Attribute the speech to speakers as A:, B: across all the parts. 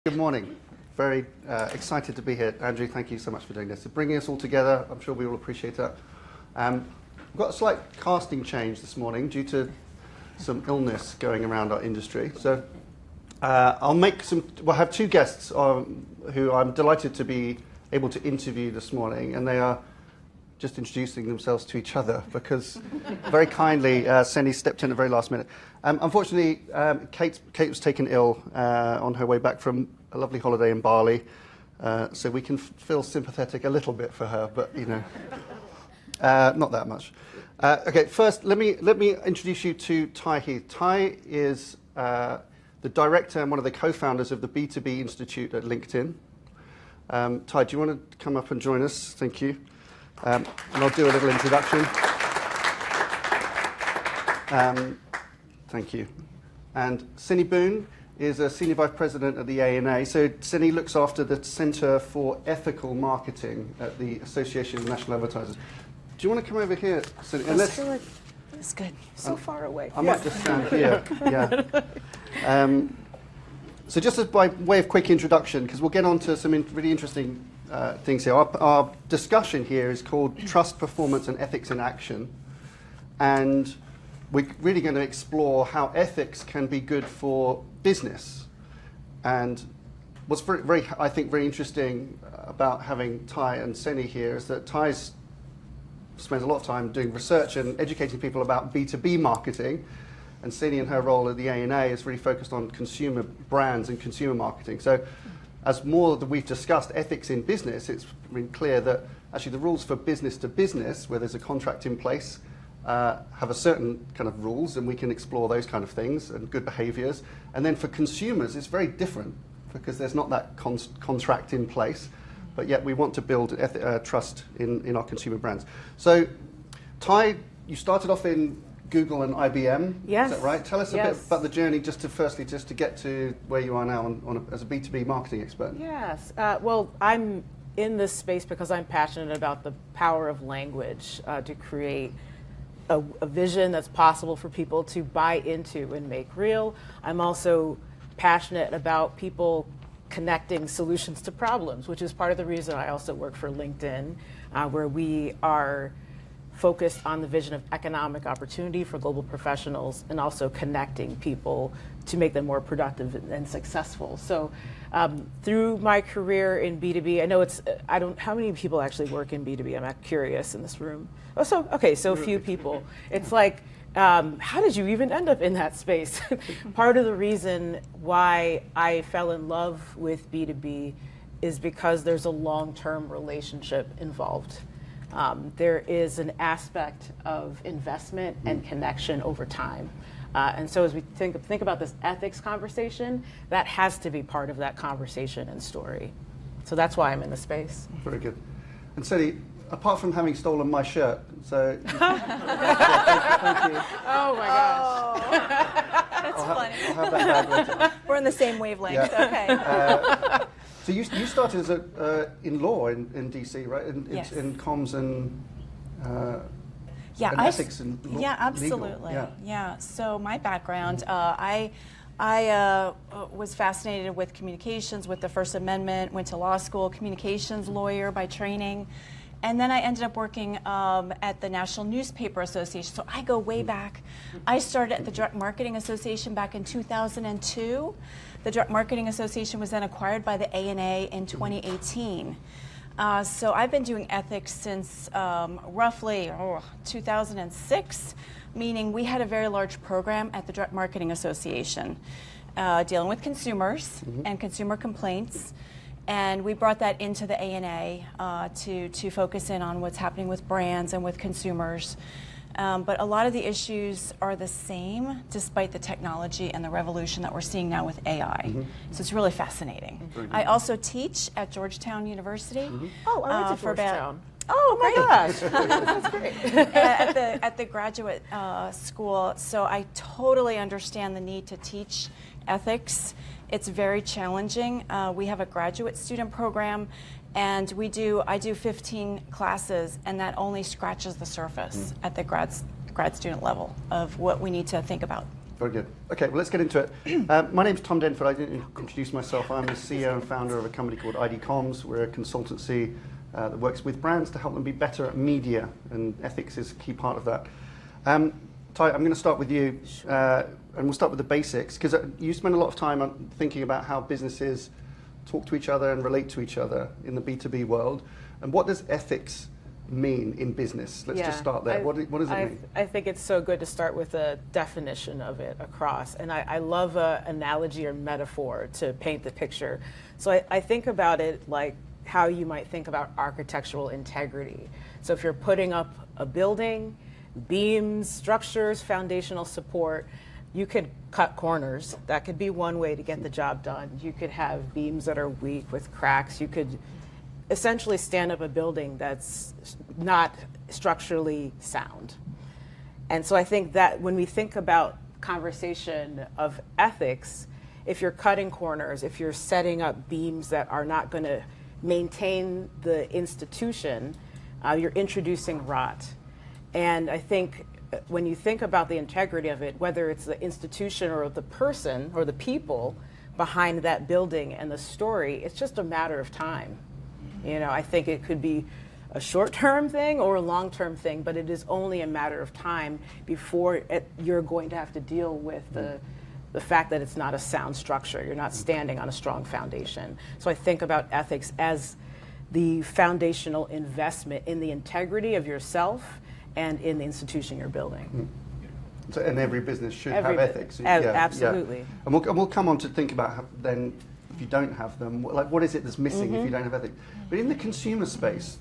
A: Good morning. Very excited to be here. Andrew, thank you so much for doing this. So bringing us all together, I'm sure we all appreciate that. We've got a slight casting change this morning due to some illness going around our industry. So we'll have two guests who I'm delighted to be able to interview this morning, and they are just introducing themselves to each other because very kindly Seni stepped in at the very last minute. Unfortunately, Kate was taken ill on her way back from a lovely holiday in Bali, so we can feel sympathetic a little bit for her, but not that much. Okay, first let me introduce you to Ty Heath. Ty is the director and one of the co-founders of the B2B Institute at LinkedIn. Ty, do you want to come up and join us? Thank you. And I'll do a little introduction. Thank you. And Seni Boone is a Senior Vice President at the ANA. So Seni looks after the Centre for Ethical Marketing at the Association of National Advertisers. Do you want to come over here, Seni?
B: That's good. So far away.
A: I might just stand here. Yeah. So just as by way of quick introduction, because we'll get on to some really interesting things here. Our discussion here is called Trust, Performance and Ethics in Action. And we're really going to explore how ethics can be good for business. And what's I think, very interesting about having Ty and Seni here is that Ty spends a lot of time doing research and educating people about B2B marketing. And Seni, in her role at the ANA, is really focused on consumer brands and consumer marketing. So as more that we've discussed ethics in business, it's been clear that actually the rules for business to business, where there's a contract in place, have a certain kind of rules, and we can explore those kind of things and good behaviors. And then for consumers, it's very different because there's not that contract in place, but yet we want to build trust in our consumer brands. So, Ty, you started off in Google and IBM,
B: yes.
A: Is that right? Tell us a bit about the journey just to get to where you are now as a B2B marketing expert.
B: Yes. Well, I'm in this space because I'm passionate about the power of language to create a vision that's possible for people to buy into and make real. I'm also passionate about people connecting solutions to problems, which is part of the reason I also work for LinkedIn, where we are focused on the vision of economic opportunity for global professionals and also connecting people to make them more productive and successful. So through my career in B2B, I know how many people actually work in B2B? I'm curious in this room. Oh, so a few people. It's like, how did you even end up in that space? Part of the reason why I fell in love with B2B is because there's a long-term relationship involved. There is an aspect of investment and connection over time. And so as we think about this ethics conversation, that has to be part of that conversation and story. So that's why I'm in the space.
A: Very good. And Seni, apart from having stolen my shirt, so thank you.
B: Oh my gosh.
C: That's funny.
A: I'll have that bag later.
C: We're on the same wavelength.
A: Yeah.
C: Okay.
A: So you started as in law in DC, right?
C: Yes.
A: In comms and ethics and law.
C: Yeah, absolutely.
A: Legal.
C: Yeah. So my background, I was fascinated with communications, with the First Amendment. Went to law school, communications lawyer by training. And then I ended up working at the National Newspaper Association. So I go way back. I started at the Direct Marketing Association back in 2002. The Direct Marketing Association was then acquired by the ANA in 2018. So I've been doing ethics since roughly 2006, meaning we had a very large program at the Direct Marketing Association dealing with consumers and consumer complaints. And we brought that into the ANA to focus in on what's happening with brands and with consumers. But a lot of the issues are the same despite the technology and the revolution that we're seeing now with AI. So it's really fascinating. I also teach at Georgetown University.
B: Oh, I went to Georgetown.
C: Oh
B: my gosh, that's great.
C: at the graduate school, so I totally understand the need to teach ethics. It's very challenging. We have a graduate student program, and I do 15 classes, and that only scratches the surface at the grad student level of what we need to think about.
A: Very good. Okay, well, let's get into it. My name's Tom Denford. I didn't introduce myself. I'm the CEO and founder of a company called ID Comms. We're a consultancy that works with brands to help them be better at media, and ethics is a key part of that. Ty, I'm going to start with you, and we'll start with the basics, because you spend a lot of time on thinking about how businesses talk to each other and relate to each other in the B2B world. And what does ethics mean in business? Let's just start there. What does it mean?
B: I think it's so good to start with a definition of it across. And I love an analogy or metaphor to paint the picture. So I think about it like how you might think about architectural integrity. So if you're putting up a building, beams, structures, foundational support, you could cut corners. That could be one way to get the job done. You could have beams that are weak with cracks. You could essentially stand up a building that's not structurally sound. And so I think that when we think about conversation of ethics, if you're cutting corners, if you're setting up beams that are not going to maintain the institution, you're introducing rot. And I think when you think about the integrity of it, whether it's the institution or the person or the people behind that building and the story, it's just a matter of time. You know, I think it could be a short-term thing or a long-term thing, but it is only a matter of time before you're going to have to deal with the fact that it's not a sound structure. You're not standing on a strong foundation. So I think about ethics as the foundational investment in the integrity of yourself and in the institution you're building.
A: So, and every business should have ethics.
B: Absolutely.
A: Yeah. And we'll come on to think about how, then, if you don't have them, like what is it that's missing if you don't have ethics? But in the consumer space,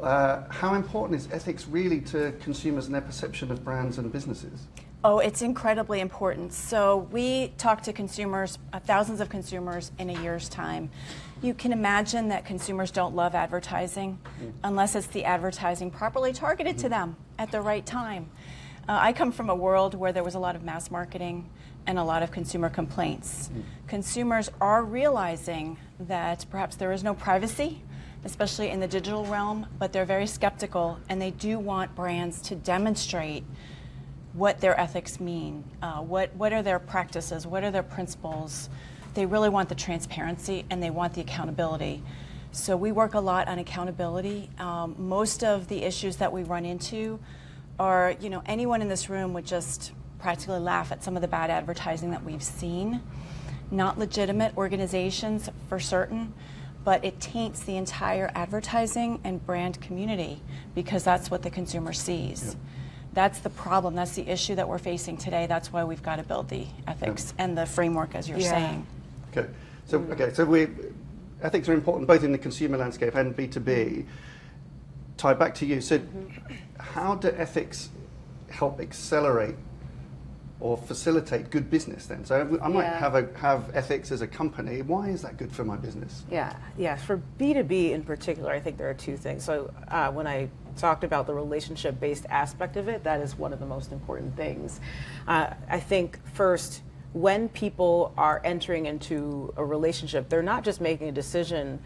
A: how important is ethics really to consumers and their perception of brands and businesses?
C: Oh, it's incredibly important. So we talk to consumers, thousands of consumers in a year's time. You can imagine that consumers don't love advertising unless it's the advertising properly targeted to them at the right time. I come from a world where there was a lot of mass marketing and a lot of consumer complaints. Consumers are realizing that perhaps there is no privacy, especially in the digital realm, but they're very skeptical, and they do want brands to demonstrate what their ethics mean, what are their practices, what are their principles. They really want the transparency and they want the accountability. So we work a lot on accountability. Most of the issues that we run into are, you know, anyone in this room would just practically laugh at some of the bad advertising that we've seen. Not legitimate organizations for certain, but it taints the entire advertising and brand community because that's what the consumer sees. Yep. That's the problem. That's the issue that we're facing today. That's why we've got to build the ethics and the framework, as you're saying.
A: Okay. So ethics are important both in the consumer landscape and B2B. Ty, back to you. So, how do ethics help accelerate or facilitate good business then? So I might have ethics as a company. Why is that good for my business?
B: Yeah. For B2B in particular, I think there are two things. So when I talked about the relationship-based aspect of it, that is one of the most important things. I think first, when people are entering into a relationship, they're not just making a decision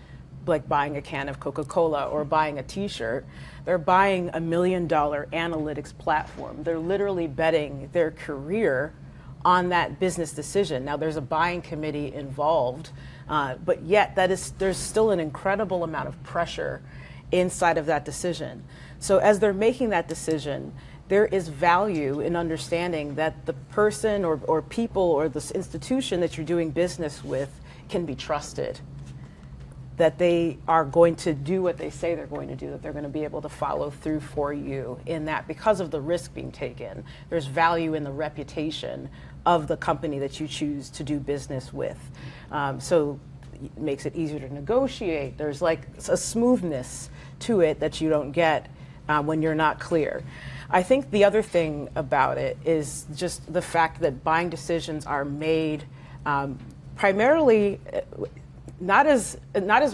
B: like buying a can of Coca-Cola or buying a t-shirt. They're buying $1 million analytics platform. They're literally betting their career on that business decision. Now there's a buying committee involved, but yet there's still an incredible amount of pressure inside of that decision. So as they're making that decision, there is value in understanding that the person or people or this institution that you're doing business with can be trusted, that they are going to do what they say they're going to do, that they're going to be able to follow through for you in that because of the risk being taken. There's value in the reputation of the company that you choose to do business with. So it makes it easier to negotiate. There's like a smoothness to it that you don't get when you're not clear. I think the other thing about it is just the fact that buying decisions are made primarily not as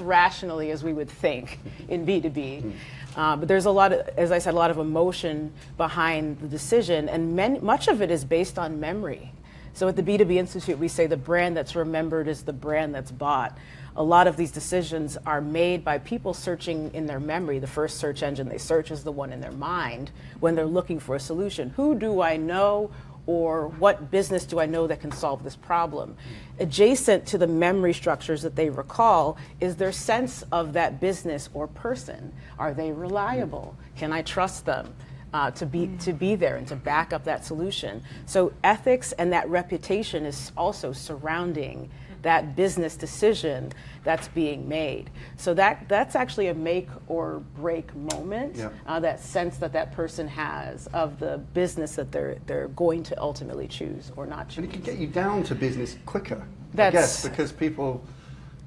B: rationally as we would think in B2B. But there's a lot of, as I said, a lot of emotion behind the decision, and much of it is based on memory. So at the B2B Institute, we say the brand that's remembered is the brand that's bought. A lot of these decisions are made by people searching in their memory. The first search engine they search is the one in their mind when they're looking for a solution. Who do I know or what business do I know that can solve this problem? Adjacent to the memory structures that they recall is their sense of that business or person. Are they reliable? Can I trust them to be there and to back up that solution? So ethics and that reputation is also surrounding that business decision that's being made. So that's actually a make or break moment, that sense that person has of the business that they're going to ultimately choose or not choose.
A: And it can get you down to business quicker, I
B: That's-
A: guess, because people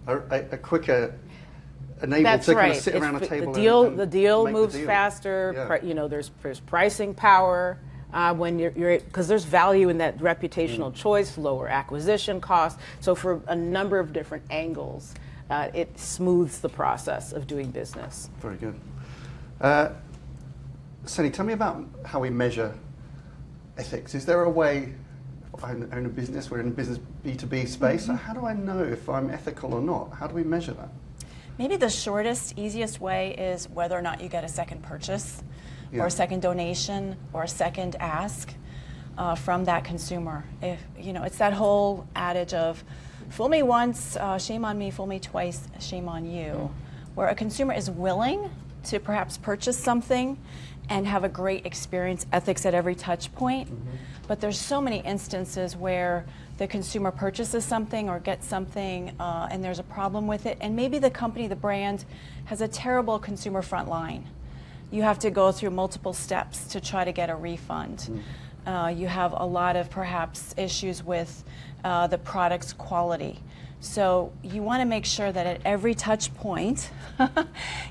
A: are quicker enabled
B: That's
A: to kind
B: right.
A: of sit around a table
B: The
A: and
B: deal
A: make
B: moves
A: the deal.
B: faster.
A: Yeah.
B: There's pricing power when you're because there's value in that reputational choice, lower acquisition costs. So for a number of different angles, it smooths the process of doing business.
A: Very good. Sunny, tell me about how we measure ethics. Is there a way, if I own a business, we're in a business B2B space, how do I know if I'm ethical or not? How do we measure that?
C: Maybe the shortest, easiest way is whether or not you get a second purchase or a second donation or a second ask from that consumer. If it's that whole adage of fool me once, shame on me, fool me twice, shame on you, where a consumer is willing to perhaps purchase something and have a great experience, ethics at every touch point. But there's so many instances where the consumer purchases something or gets something and there's a problem with it, and maybe the company, the brand, has a terrible consumer front line. You have to go through multiple steps to try to get a refund. You have a lot of perhaps issues with the product's quality. So you want to make sure that at every touch point,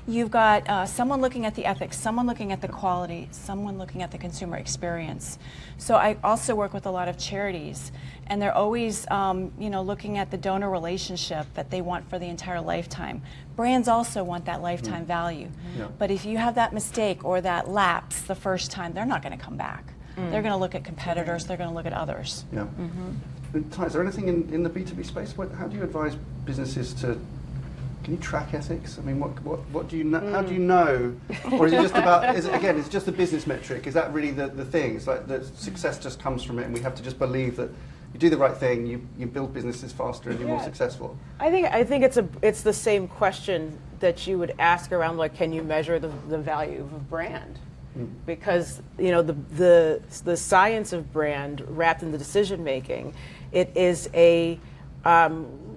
C: you've got someone looking at the ethics, someone looking at the quality, someone looking at the consumer experience. So I also work with a lot of charities, and they're always looking at the donor relationship that they want for the entire lifetime. Brands also want that lifetime value. But if you have that mistake or that lapse the first time, they're not going to come back. They're going to look at competitors, they're going to look at others.
A: Yeah. Ty, is there anything in the B2B space? How do you advise businesses to? Can you track ethics? I mean, what do you know? How do you know? Or is it just about? It's just a business metric. Is that really the thing? It's like the success just comes from it, and we have to just believe that you do the right thing, you build businesses faster, and you're more successful.
B: I think it's the same question that you would ask around, like, can you measure the value of a brand? Because the science of brand wrapped in the decision making, it is a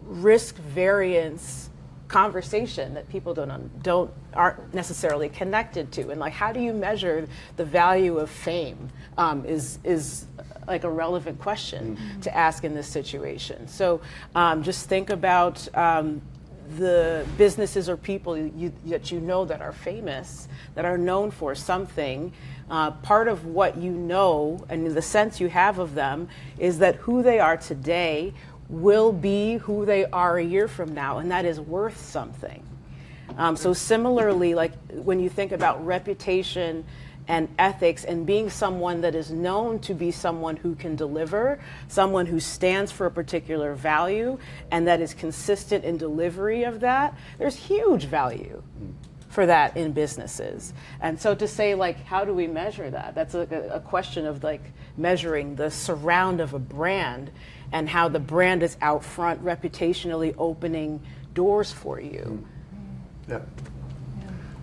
B: risk variance conversation that people aren't necessarily connected to, and like, how do you measure the value of fame is like a relevant question to ask in this situation. So just think about the businesses or people that you know that are famous, that are known for something. Part of what you know and the sense you have of them is that who they are today will be who they are a year from now, and that is worth something. So similarly, like when you think about reputation and ethics and being someone that is known to be someone who can deliver, someone who stands for a particular value and that is consistent in delivery of that, there's huge value for that in businesses. And so to say, like, how do we measure that? That's a question of like measuring the surround of a brand and how the brand is out front reputationally opening doors for you.
A: Yeah.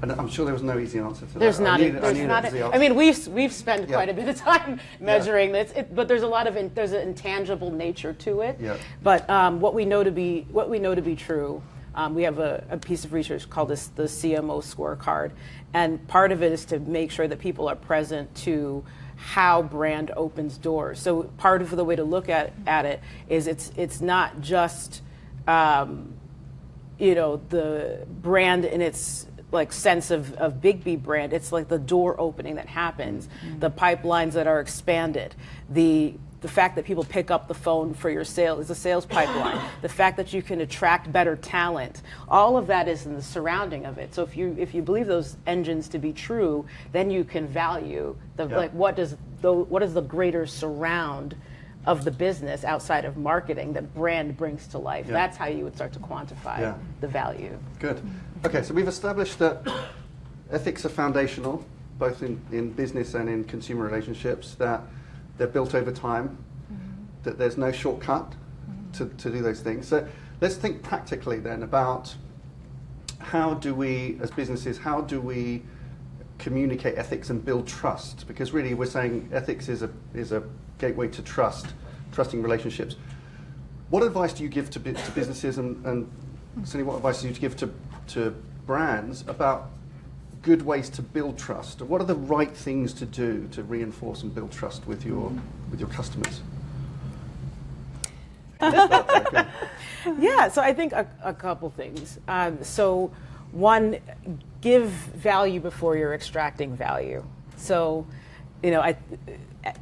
A: And I'm sure there was no easy answer to
B: There's
A: that.
B: not. I mean, we've spent quite a bit of time measuring this, but there's a lot of there's an intangible nature to it.
A: Yeah.
B: But what we know to be true, we have a piece of research called the CMO scorecard, and part of it is to make sure that people are present to how brand opens doors. So part of the way to look at it is it's not just the brand in its like sense of Big B brand. It's like the door opening that happens, the pipelines that are expanded, the fact that people pick up the phone for your sale is a sales pipeline. The fact that you can attract better talent, all of that is in the surrounding of it. So if you believe those engines to be true, then you can value like what is the greater surround of the business outside of marketing that brand brings to life. That's how you would start to quantify the value.
A: Good. Okay, so we've established that ethics are foundational, both in business and in consumer relationships, that they're built over time, that there's no shortcut to do those things. So let's think practically then about how do we, as businesses, how do we communicate ethics and build trust? Because really we're saying ethics is a gateway to trusting relationships. What advice do you give to businesses and Cindy, what advice do you give to brands about good ways to build trust? What are the right things to do to reinforce and build trust with your customers?
B: Yeah, so I think a couple things. So one, give value before you're extracting value. So,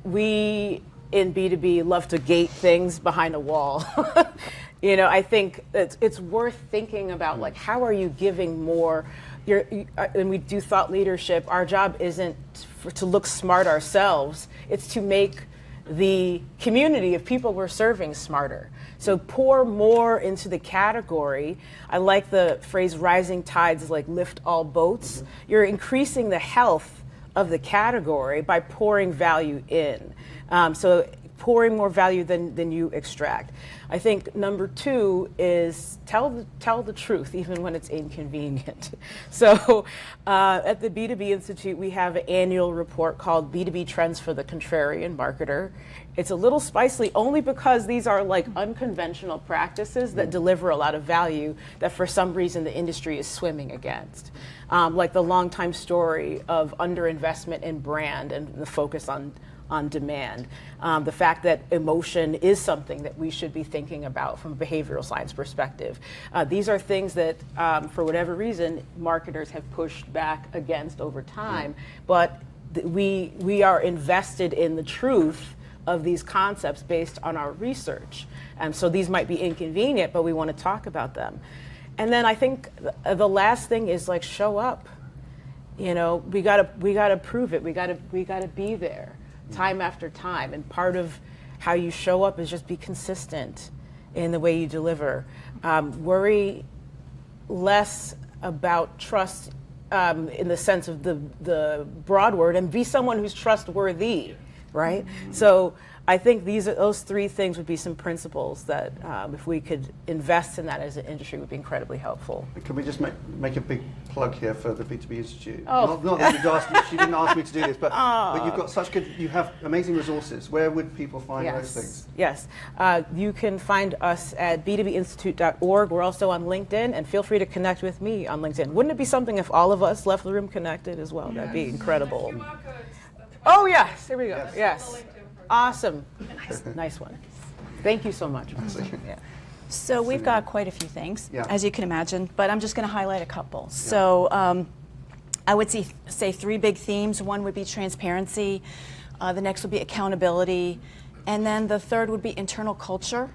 B: we in B2B love to gate things behind a wall. I think it's worth thinking about, like, how are you giving more? And we do thought leadership. Our job isn't to look smart ourselves. It's to make the community of people we're serving smarter. So pour more into the category. I like the phrase rising tides like lift all boats. You're increasing the health of the category by pouring value in. So pouring more value than you extract. I think number two is tell the truth even when it's inconvenient. So at the B2B Institute, we have an annual report called B2B Trends for the Contrarian Marketer. It's a little spicy only because these are like unconventional practices that deliver a lot of value that for some reason the industry is swimming against. Like the long time story of underinvestment in brand and the focus on demand. The fact that emotion is something that we should be thinking about from a behavioral science perspective. These are things that, for whatever reason, marketers have pushed back against over time, but we are invested in the truth of these concepts based on our research. And so these might be inconvenient, but we want to talk about them. And then I think the last thing is like show up. We gotta prove it. We gotta be there time after time. And part of how you show up is just be consistent in the way you deliver. Worry less about trust in the sense of the broad word, and be someone who's trustworthy, right? So I think those three things would be some principles that if we could invest in that as an industry would be incredibly helpful.
A: Can we just make a big plug here for the B2B Institute?
B: Oh.
A: Not that she didn't ask me to do this, but you've got you have amazing resources. Where would people find those things?
B: Yes, you can find us at b2binstitute.org. We're also on LinkedIn, and feel free to connect with me on LinkedIn. Wouldn't it be something if all of us left the room connected as well? That'd be incredible. Oh yes, here we go. Yes. Awesome. Nice one. Thank you so much. Yeah.
C: So we've got quite a few things, as you can imagine, but I'm just going to highlight a couple.
A: Yeah.
C: So I would say three big themes. One would be transparency. The next would be accountability. And then the third would be internal culture.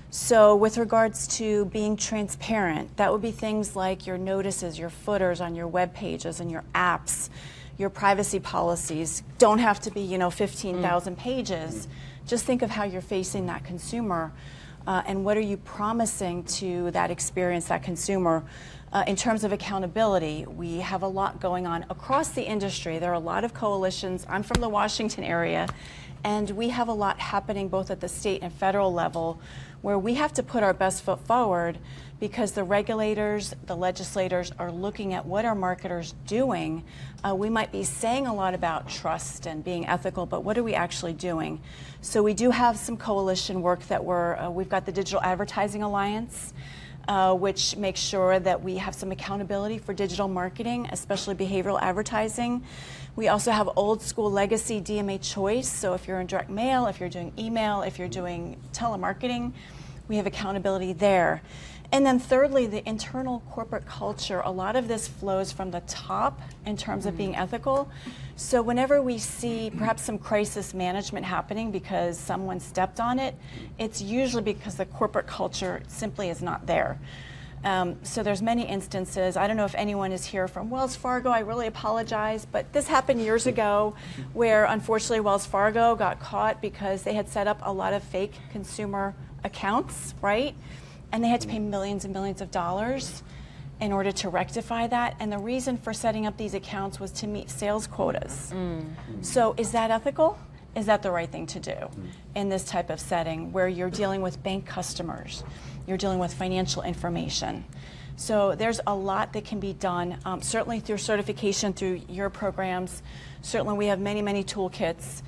C: So with regards to being transparent, that would be things like your notices, your footers on your web pages and your apps. Your privacy policies don't have to be, 15,000 pages. Just think of how you're facing that consumer and what are you promising to that experience, that consumer. In terms of accountability, we have a lot going on across the industry. There are a lot of coalitions. I'm from the Washington area, and we have a lot happening both at the state and federal level where we have to put our best foot forward because the regulators, the legislators are looking at what are marketers doing. We might be saying a lot about trust and being ethical, but what are we actually doing? So we do have some coalition work that we've got the Digital Advertising Alliance, which makes sure that we have some accountability for digital marketing, especially behavioral advertising. We also have old school legacy DMA choice. So if you're in direct mail, if you're doing email, if you're doing telemarketing, we have accountability there. And then thirdly, the internal corporate culture. A lot of this flows from the top in terms of being ethical. So whenever we see perhaps some crisis management happening because someone stepped on it, it's usually because the corporate culture simply is not there. So there's many instances. I don't know if anyone is here from Wells Fargo. I really apologize, but this happened years ago where unfortunately Wells Fargo got caught because they had set up a lot of fake consumer accounts, right? And they had to pay millions and millions of dollars in order to rectify that. And the reason for setting up these accounts was to meet sales quotas. So is that ethical? is that the right thing to do in this type of setting where you're dealing with bank customers, you're dealing with financial information. So there's a lot that can be done, certainly through certification, through your programs. Certainly we have many, many toolkits.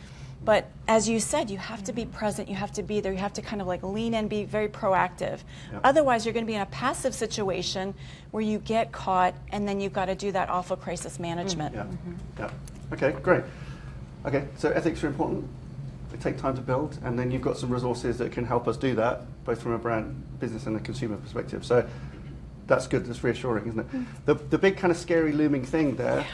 C: But as you said, you have to be present, you have to be there, you have to kind of like lean in, be very proactive.
A: Yep.
C: Otherwise, you're going to be in a passive situation where you get caught and then you've got to do that awful crisis management.
A: Yeah. Yeah. Okay, great. Okay, so ethics are important. They take time to build, and then you've got some resources that can help us do that, both from a brand, business, and a consumer perspective. So that's good. That's reassuring, isn't it? The big kind of scary looming thing there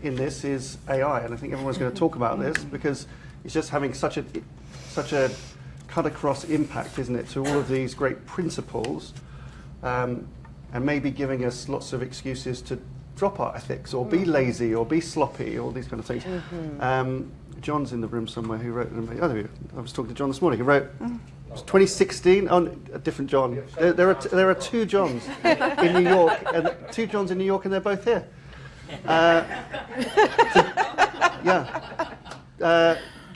A: in this is AI, and I think everyone's going to talk about this because it's just having such a cut across impact, isn't it, to all of these great principles, and maybe giving us lots of excuses to drop our ethics or be lazy or be sloppy, all these kind of things. John's in the room somewhere who wrote, I was talking to John this morning, who wrote, it was 2016, a different John. There are two Johns in New York, and two Johns in New York, and they're both here.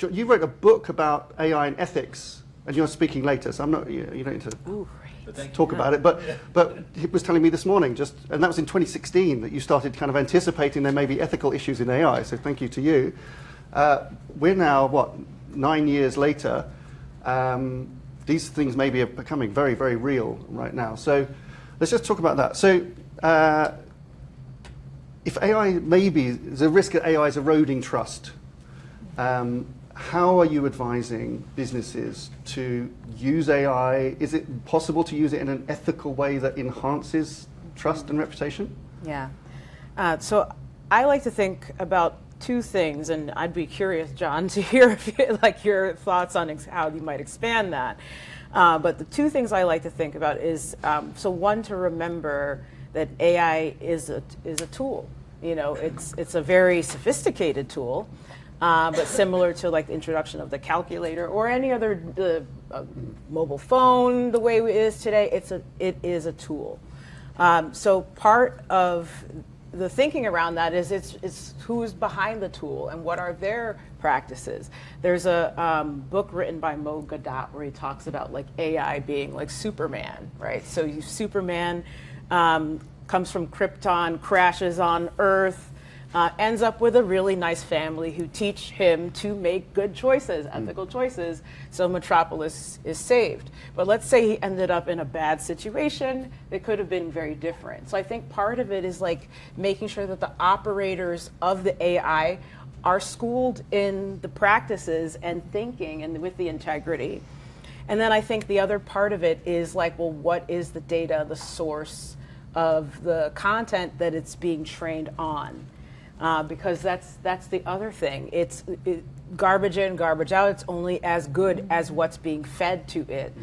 A: You wrote a book about AI and ethics, and you're speaking later, so I'm not. You don't need to talk about it. But he was telling me this morning, and that was in 2016 that you started kind of anticipating there may be ethical issues in AI. So thank you to you. We're now 9 years later. These things maybe are becoming very, very real right now. So let's just talk about that. So if AI, maybe there's a risk that AI is eroding trust, how are you advising businesses to use AI? Is it possible to use it in an ethical way that enhances trust and reputation?
B: Yeah. So I like to think about two things, and I'd be curious, John, to hear your thoughts on how you might expand that. But the two things I like to think about is, so one, to remember that AI is a tool. It's a very sophisticated tool, but similar to like the introduction of the calculator or any other mobile phone, the way it is today, it is a tool. So part of the thinking around that is it's who's behind the tool and what are their practices. There's a book written by Mo Gadat where he talks about like AI being like Superman, right? So Superman comes from Krypton, crashes on Earth, ends up with a really nice family who teach him to make good choices, ethical choices, so Metropolis is saved. But let's say he ended up in a bad situation, it could have been very different. So I think part of it is like making sure that the operators of the AI are schooled in the practices and thinking and with the integrity. And then I think the other part of it is like, well, what is the data, the source of the content that it's being trained on? Because that's the other thing. It's garbage in, garbage out. It's only as good as what's being fed to it.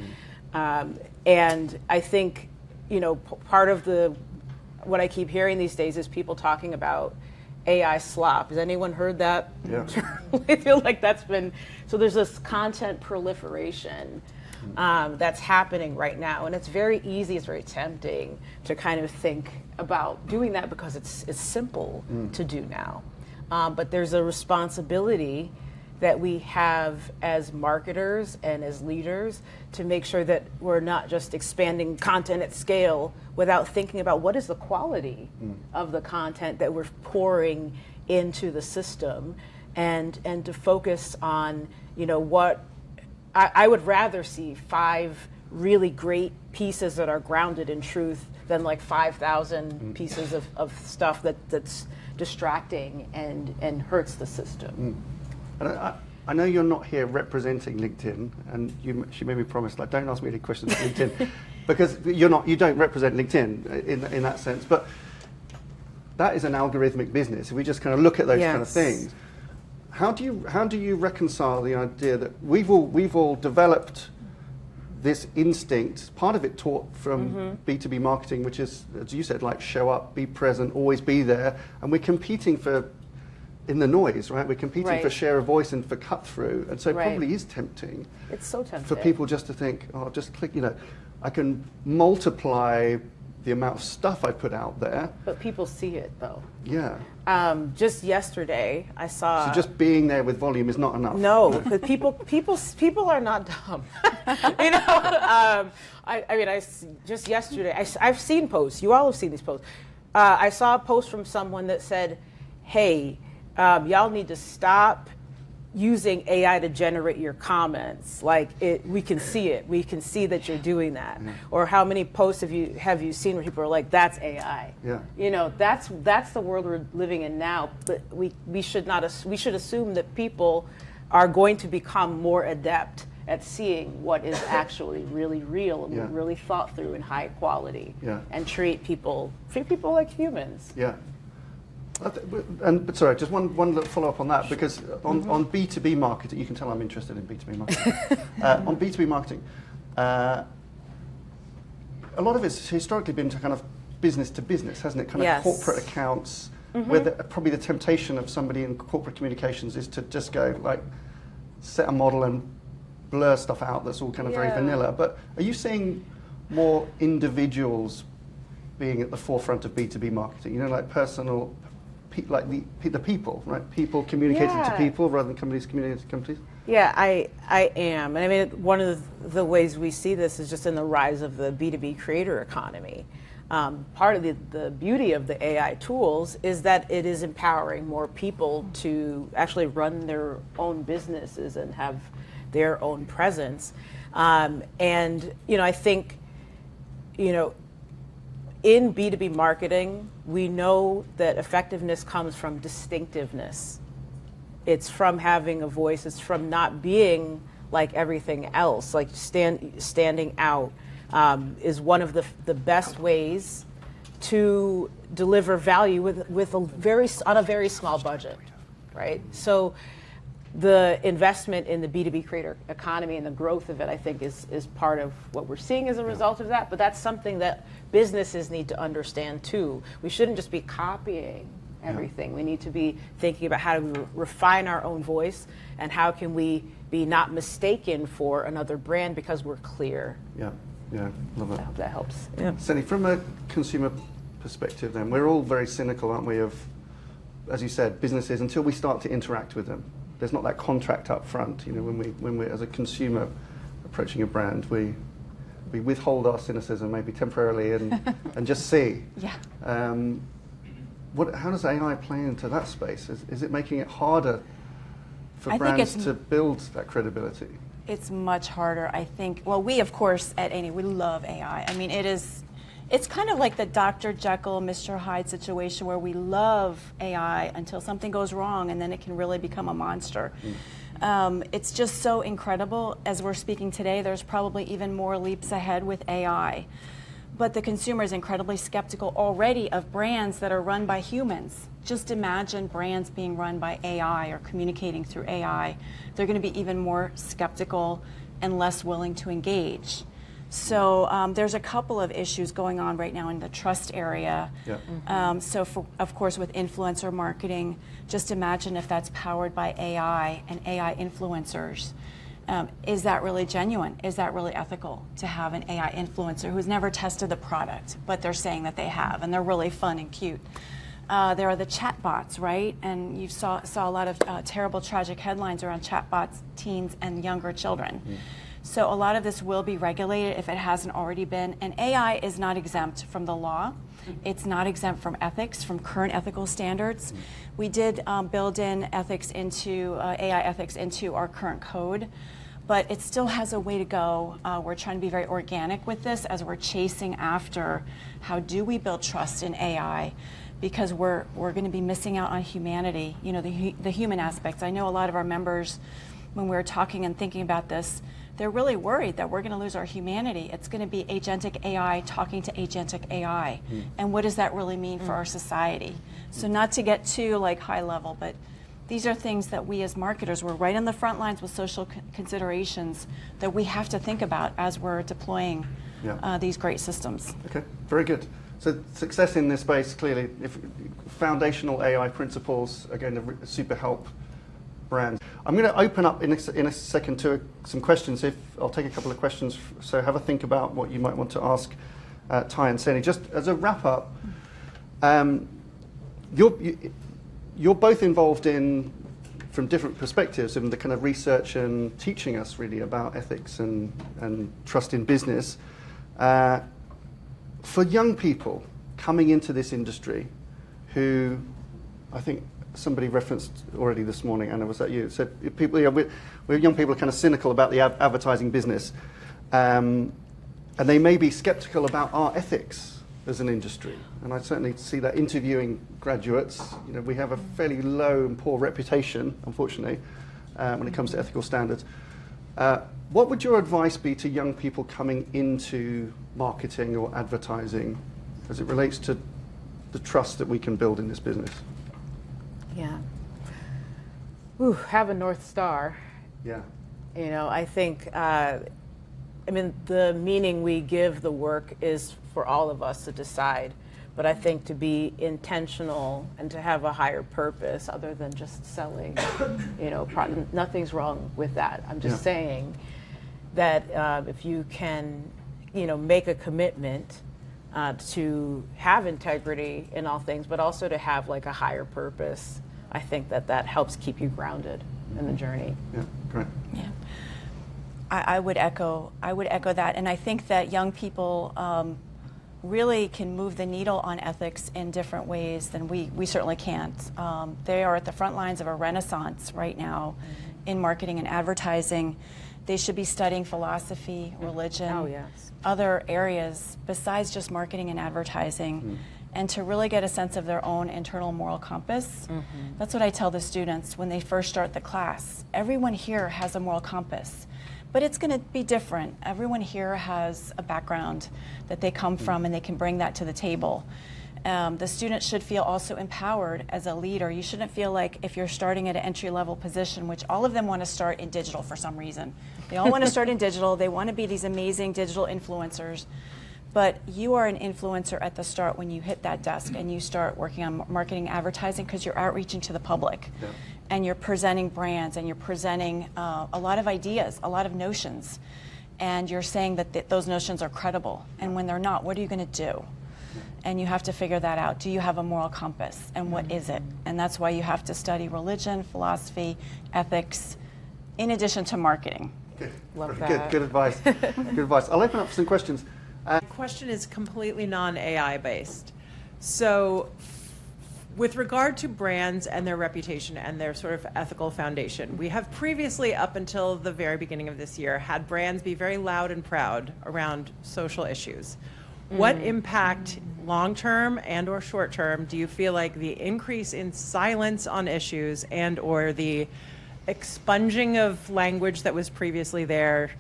B: And I think, part of what I keep hearing these days is people talking about AI slop. Has anyone heard that?
A: Yeah.
B: I feel like that's been, so there's this content proliferation that's happening right now. And it's very easy, it's very tempting to kind of think about doing that because it's simple to do now. But there's a responsibility that we have as marketers and as leaders to make sure that we're not just expanding content at scale without thinking about what is the quality of the content that we're pouring into the system, and to focus on, what I would rather see 5 really great pieces that are grounded in truth than like 5,000 pieces of stuff that's distracting and hurts the system.
A: And I know you're not here representing LinkedIn, and she made me promise, like, don't ask me any questions about LinkedIn, because you don't represent LinkedIn in that sense. But that is an algorithmic business. If we just kind of look at those kind of things, how do you reconcile the idea that we've all developed this instinct, part of it taught from B2B marketing, which is, as you said, like show up, be present, always be there, and we're competing in the noise, right? We're competing for share of voice and for cut through, and so it probably is tempting.
B: It's so tempting
A: for people just to think, oh, just click, I can multiply the amount of stuff I put out there.
B: But people see it though.
A: Yeah.
B: Just yesterday, I saw.
A: So just being there with volume is not enough.
B: No, but people are not dumb. You know, just yesterday, I've seen posts. You all have seen these posts. I saw a post from someone that said, "Hey, y'all need to stop using AI to generate your comments. Like we can see it. We can see that you're doing that."
A: Yeah.
B: Or how many posts have you seen where people are like, "That's AI"?
A: Yeah.
B: You know, that's the world we're living in now. But we should assume that people are going to become more adept at seeing what is actually really real and
A: Yeah.
B: really thought through and high quality,
A: Yeah.
B: and treat people like humans.
A: Yeah. But sorry, just one little follow-up on that, because on B2B marketing, you can tell I'm interested in B2B marketing. On B2B marketing, a lot of it's historically been to kind of business to business, hasn't it? Kind of
B: Yes.
A: corporate accounts, where probably the temptation of somebody in corporate communications is to just go like set a model and blur stuff out that's all kind of very
B: Yeah.
A: vanilla. But are you seeing more individuals being at the forefront of B2B marketing? You know, like personal, like the people, right? People communicating to
B: Yeah.
A: people rather than companies communicating to companies.
B: Yeah, I am. And I mean, one of the ways we see this is just in the rise of the B2B creator economy. Part of the beauty of the AI tools is that it is empowering more people to actually run their own businesses and have their own presence. And, you know, I think, you know, in B2B marketing, we know that effectiveness comes from distinctiveness. It's from having a voice. It's from not being like everything else. Like standing out is one of the best ways to deliver value with on a very small budget, right? So the investment in the B2B creator economy and the growth of it, I think, is part of what we're seeing as a result of that. But that's something that businesses need to understand too. We shouldn't just be copying everything. We need to be thinking about how do we refine our own voice, and how can we be not mistaken for another brand because we're clear.
A: Yeah, love
B: I
A: it.
B: hope that helps. Yeah.
A: Sally, from a consumer perspective then, we're all very cynical, aren't we, of, as you said, businesses until we start to interact with them. There's not that contract up front. You know, when we as a consumer approaching a brand, we withhold our cynicism maybe temporarily and just see.
C: Yeah.
A: How does AI play into that space? Is it making it harder for
C: I think
A: brands
C: it's
A: to build that credibility?
C: It's much harder, I think. Well, we, of course, at A&E, we love AI. I mean, it's kind of like the Dr. Jekyll, Mr. Hyde situation where we love AI until something goes wrong, and then it can really become a monster. It's just so incredible. As we're speaking today, there's probably even more leaps ahead with AI. But the consumer is incredibly skeptical already of brands that are run by humans. Just imagine brands being run by AI or communicating through AI. They're going to be even more skeptical and less willing to engage. So there's a couple of issues going on right now in the trust area.
A: Yeah.
C: Of course, with influencer marketing, just imagine if that's powered by AI and AI influencers. Is that really genuine? Is that really ethical to have an AI influencer who's never tested the product, but they're saying that they have, and they're really fun and cute? There are the chatbots, right? And you saw a lot of terrible, tragic headlines around chatbots, teens, and younger children. So a lot of this will be regulated if it hasn't already been. And AI is not exempt from the law. It's not exempt from ethics, from current ethical standards. We did build in ethics into AI ethics into our current code, but it still has a way to go. We're trying to be very organic with this as we're chasing after how do we build trust in AI, because we're going to be missing out on humanity, you know, the human aspects. I know a lot of our members, when we were talking and thinking about this, they're really worried that we're going to lose our humanity. It's going to be agentic AI talking to agentic AI. And what does that really mean for our society? So not to get too high level, but these are things that we as marketers, we're right on the front lines with social considerations that we have to think about as we're deploying these great systems.
A: Okay, very good. So success in this space, clearly, if foundational AI principles are going to super help brands. I'm going to open up in a second to some questions. I'll take a couple of questions, so have a think about what you might want to ask Ty and Seni. Just as a wrap up, you're both involved in, from different perspectives, in the kind of research and teaching us really about ethics and trust in business. For young people coming into this industry, who I think somebody referenced already this morning, Anna, was that you? Said people, we're young people are kind of cynical about the advertising business, and they may be skeptical about our ethics as an industry. And I certainly see that interviewing graduates. We have a fairly low and poor reputation, unfortunately, when it comes to ethical standards. What would your advice be to young people coming into marketing or advertising as it relates to the trust that we can build in this business?
B: Yeah. Ooh, have a North Star.
A: Yeah.
B: I think, the meaning we give the work is for all of us to decide. But I think to be intentional and to have a higher purpose other than just selling, nothing's wrong with that. I'm just saying that if you can, make a commitment to have integrity in all things, but also to have like a higher purpose, I think that helps keep you grounded in the journey.
A: Yeah, great.
C: Yeah. I would echo that, and I think that young people really can move the needle on ethics in different ways than we certainly can't. They are at the front lines of a renaissance right now in marketing and advertising. They should be studying philosophy, religion, other areas besides just marketing and advertising, and to really get a sense of their own internal moral compass. That's what I tell the students when they first start the class. Everyone here has a moral compass, but it's going to be different. Everyone here has a background that they come from, and they can bring that to the table. The student should feel also empowered as a leader. You shouldn't feel like if you're starting at an entry-level position, which all of them want to start in digital for some reason. They all want to start in digital. They want to be these amazing digital influencers. But you are an influencer at the start when you hit that desk and you start working on marketing and advertising, because you're outreaching to the public. Yeah. And you're presenting brands, and you're presenting a lot of ideas, a lot of notions. And you're saying that those notions are credible. And when they're not, what are you going to do? And you have to figure that out. Do you have a moral compass? And what is it? And that's why you have to study religion, philosophy, ethics, in addition to marketing.
A: Good.
B: Love that.
A: Good advice. Good advice. I'll open up for some questions.
D: The question is completely non-AI based. So with regard to brands and their reputation and their sort of ethical foundation, we have previously, up until the very beginning of this year, had brands be very loud and proud around social issues. What impact, long-term and or short-term, do you feel like the increase in silence on issues and or the expunging of language that was previously there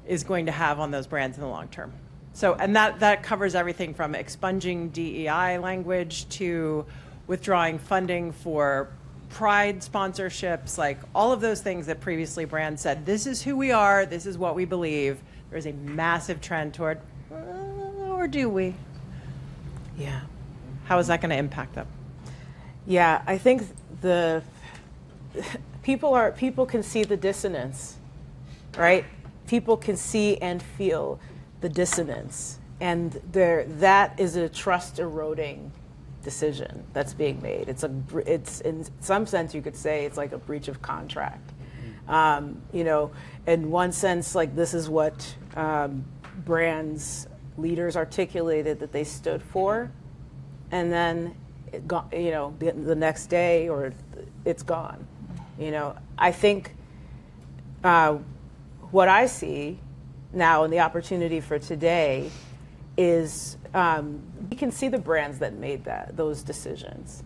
D: is going to have on those brands in the long term? So, and that covers everything from expunging DEI language to withdrawing funding for pride sponsorships, like all of those things that previously brands said, this is who we are, this is what we believe. There's a massive trend toward, or do we?
B: Yeah.
D: How is that going to impact them?
B: Yeah, I think people can see the dissonance, right? People can see and feel the dissonance, and that is a trust eroding decision that's being made. It's in some sense you could say it's like a breach of contract. In one sense, like this is what brands leaders articulated that they stood for, and then the next day or it's gone. I think what I see now and the opportunity for today is we can see the brands that made those decisions,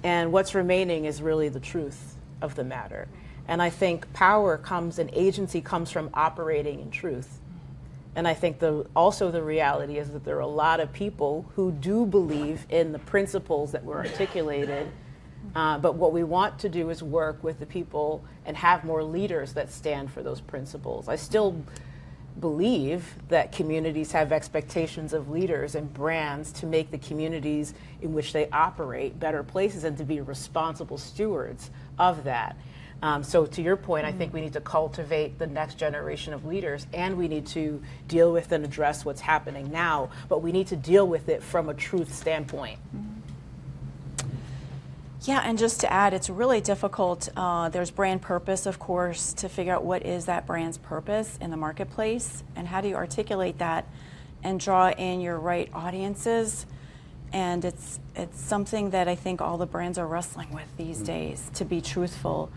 B: and what's remaining is really the truth of the matter. And I think power comes and agency comes from operating in truth. And I think also the reality is that there are a lot of people who do believe in the principles that were articulated, but what we want to do is work with the people and have more leaders that stand for those principles. I still believe that communities have expectations of leaders and brands to make the communities in which they operate better places and to be responsible stewards of that. So to your point, I think we need to cultivate the next generation of leaders, and we need to deal with and address what's happening now, but we need to deal with it from a truth standpoint.
C: Yeah, and just to add, it's really difficult. There's brand purpose, of course, to figure out what is that brand's purpose in the marketplace, and how do you articulate that and draw in your right audiences. And it's something that I think all the brands are wrestling with these days, to be truthful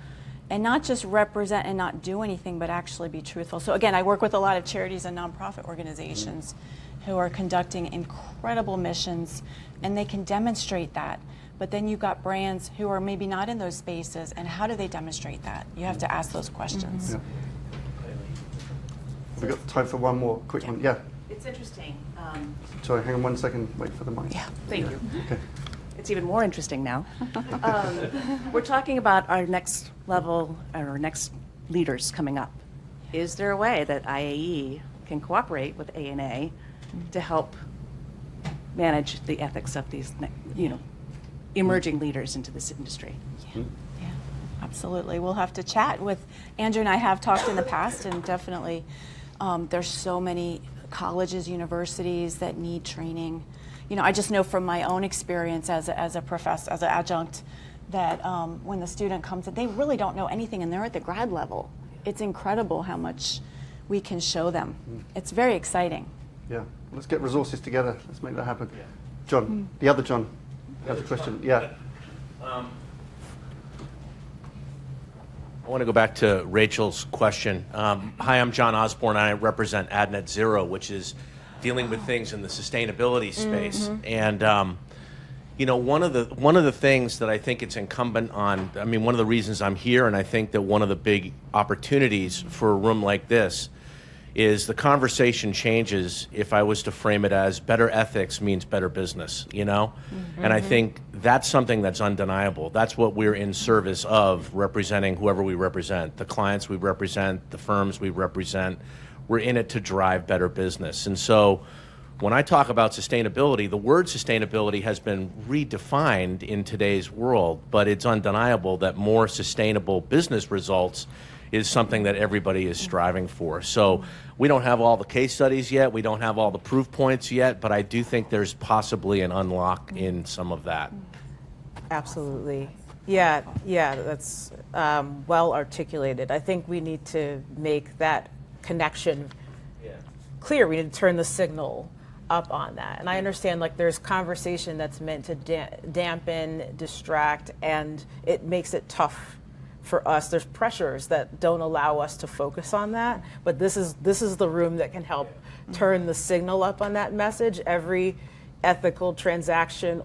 C: and not just represent and not do anything, but actually be truthful. So again, I work with a lot of charities and nonprofit organizations who are conducting incredible missions, and they can demonstrate that. But then you've got brands who are maybe not in those spaces, and how do they demonstrate that? You have to ask those questions.
A: Yeah. We've got time for one more quick one. Yeah.
E: It's interesting.
A: Sorry, hang on 1 second. Wait for the mic.
C: Yeah.
E: Thank you.
A: Okay.
E: It's even more interesting now. We're talking about our next level, our next leaders coming up. Is there a way that IAE can cooperate with ANA to help manage the ethics of these, emerging leaders into this industry?
C: Yeah, absolutely. We'll have to chat with Andrew, and I have talked in the past, and definitely there's so many colleges, universities that need training. I just know from my own experience as a professor, as an adjunct, that when the student comes in, they really don't know anything, and they're at the grad level. It's incredible how much we can show them. It's very exciting.
A: Yeah. Let's get resources together. Let's make that happen. John, the other John, the other question. Yeah.
F: I want to go back to Rachel's question. Hi, I'm John Osborne. I represent AdNet Zero, which is dealing with things in the sustainability space. And one of the things that I think it's incumbent on. I mean, one of the reasons I'm here, and I think that one of the big opportunities for a room like this is the conversation changes if I was to frame it as better ethics means better business, And I think that's something that's undeniable. That's what we're in service of, representing whoever we represent, the clients we represent, the firms we represent. We're in it to drive better business. And so when I talk about sustainability, the word sustainability has been redefined in today's world, but it's undeniable that more sustainable business results is something that everybody is striving for. So we don't have all the case studies yet, we don't have all the proof points yet, but I do think there's possibly an unlock in some of that.
B: Absolutely. Yeah, that's well articulated. I think we need to make that connection clear. We need to turn the signal up on that. And I understand there's conversation that's meant to dampen, distract, and it makes it tough for us. There's pressures that don't allow us to focus on that, but this is the room that can help turn the signal up on that message. Every ethical transaction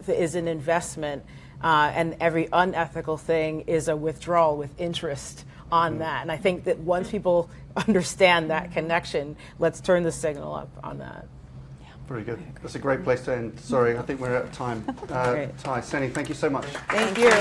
B: is an investment, and every unethical thing is a withdrawal with interest on that. And I think that once people understand that connection, let's turn the signal up on that.
A: Very good. That's a great place to end. Sorry, I think we're out of time.
B: Great.
A: Ty, Seni, thank you so much.
B: Thank you.